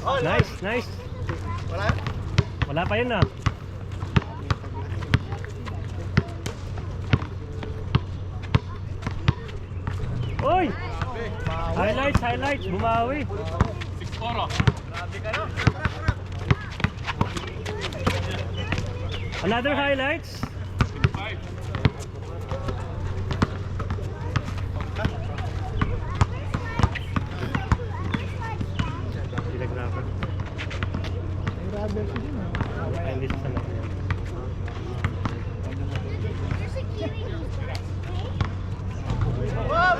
Nice, nice. Wala? Wala pa yun ah. Oy! Highlights, highlights. Bumawi. 6-4 oh. Grabe ka no? Another highlights. 5. Hindi nag-grabber. Grabe siya din ah. Ay, hindi sa sana.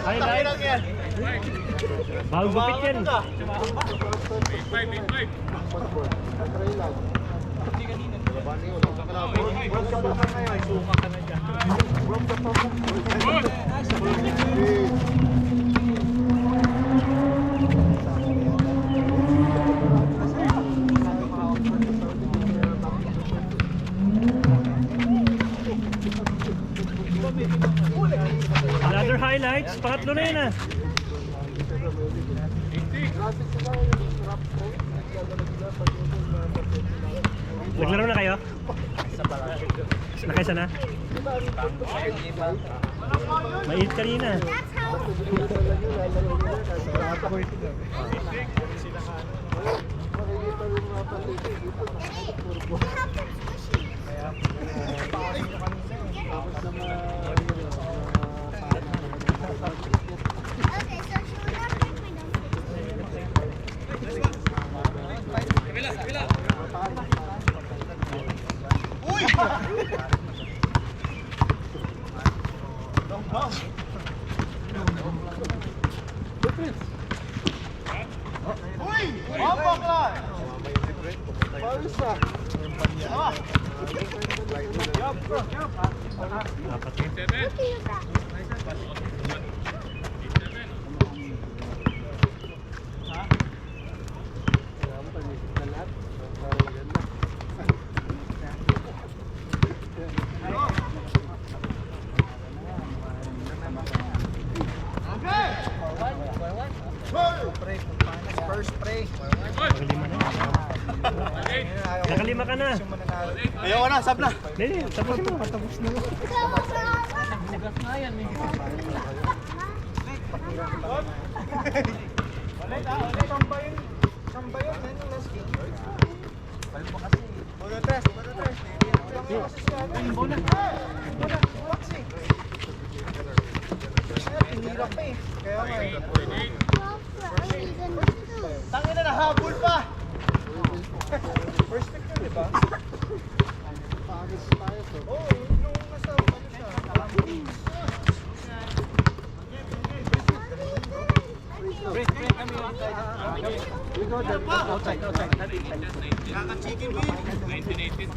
Highlights. Bagong gupit yan. 5. Another highlights. Pangatlo na yun ah. Naglaro na kayo? Nakaysa na? Mainit kanina. Dapat yun. First spray. Nakalima na. Nakalima ka na. Ayaw na, sab na. Hindi, tapos mo. Patapos na. Sambayon, ano last game? Balo pa kasi. Bono test. Bono. Tinirap pa eh. Kaya nga eh. Tangin na, nahabol pa! First pick yun, di ba? Pagis tayo to. Oo, nung nasa ano siya. Break kami we go there, outside. Kaka-chicken wing. 1918.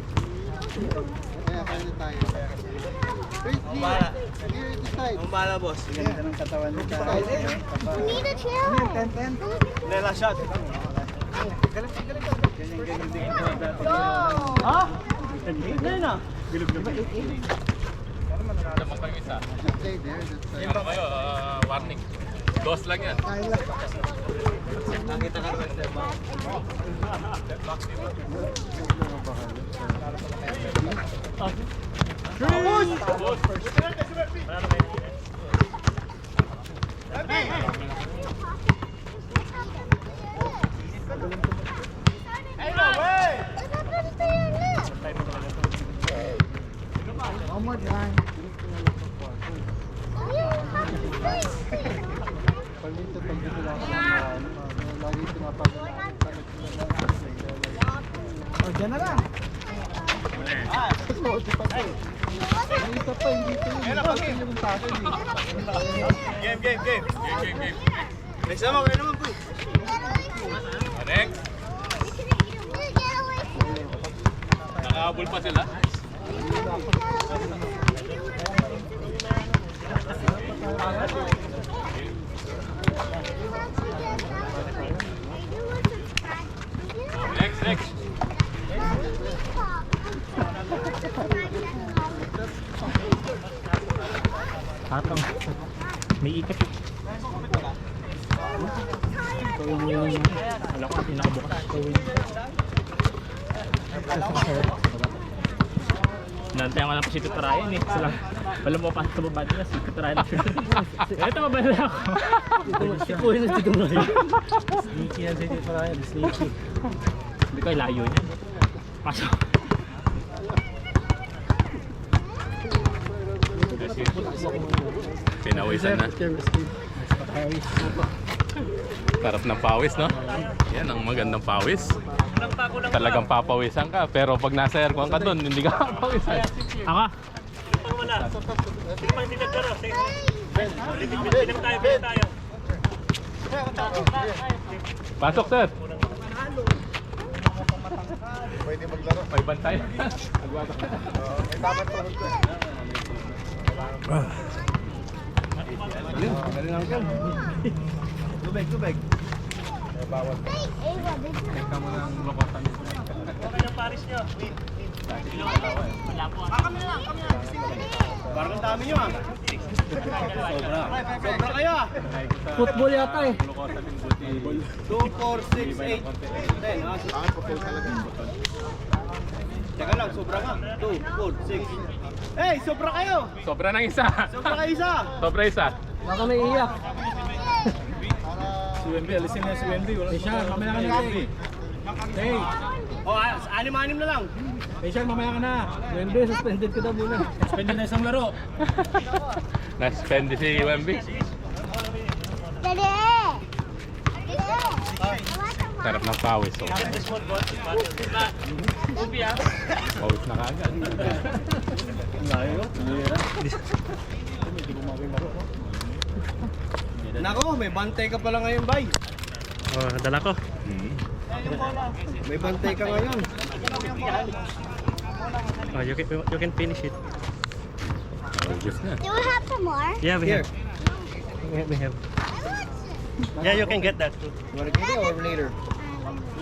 Kaya kayo tayo. Ang bala, boss. Ganda ng katawan nito. We need a chair. 10-10. Lela shot. Galing. Ganyan din ko dati. Ha? Hindi na. Bilog na ba? Alam mo pa yung isa. Ano kayo? Warning. Dos lang yan. Nakita ka naman sa box. Box dito. One more time. Pag dito lang lagi pinapagalaan. Oh, dyan na lang. Dito pa, hindi pa yung taso. Game. Next naman, kayo naman po. Next. Nakahabol pa sila. Next. Hatang. May ikot. Ito yung... Wala ko. Yung nakabukas. Nantayan ko lang po si Tito Ryan eh. Sila, wala mo pa sa baba nila si Tito Ryan. Ito mabala na ako. Ikuhin na dito mo. Sneaky yan si Tito Ryan. Sneaky. Hindi ko layo niya. Pasok. Pinawisan na. Sarap ng pawis, no? Yan ang magandang pawis. Talagang papawisan ka. Pero pag nasa aircon ka doon, hindi ka papawisan. Ako? Pasok, sir. Pwede maglaro. May bantay. Tubig, tubig. Ava, did you? Teka mo ng lokotan. Parang ang dami nyo ah. Sobra. Sobra kayo ah. Football yata eh. 2, 4, 6, 8, 10 ha. Teka lang, sobra ka. 2, 4, 6. Hey, sobra kayo. Sobra ng isa. Sobra kayo isa. Sobra isa. Baka may iyak. Si Wemby, alisin na si Wemby. Eh siya, mamaya ka na eh. Hey, O, anim-anim na lang. eh siya, mamaya ka na. Wembe, suspended ka daw muna. Suspended na isang laro. Na-spend si Wemby. Daddy! Daddy! I want some more. Sarap ng pawis. So. Pawis na kaagad. Nako, may bantay ka pala ngayon, bay. Oh, dala ko. May bantay ka ngayon. Oh, you can finish it. Pawis na. Do we have some more? Yeah, we Here. have. We have. Yeah, you can get that too. You wanna get it or later?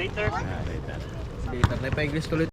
Later. Ah, later. Later. Naipa-English tuloy.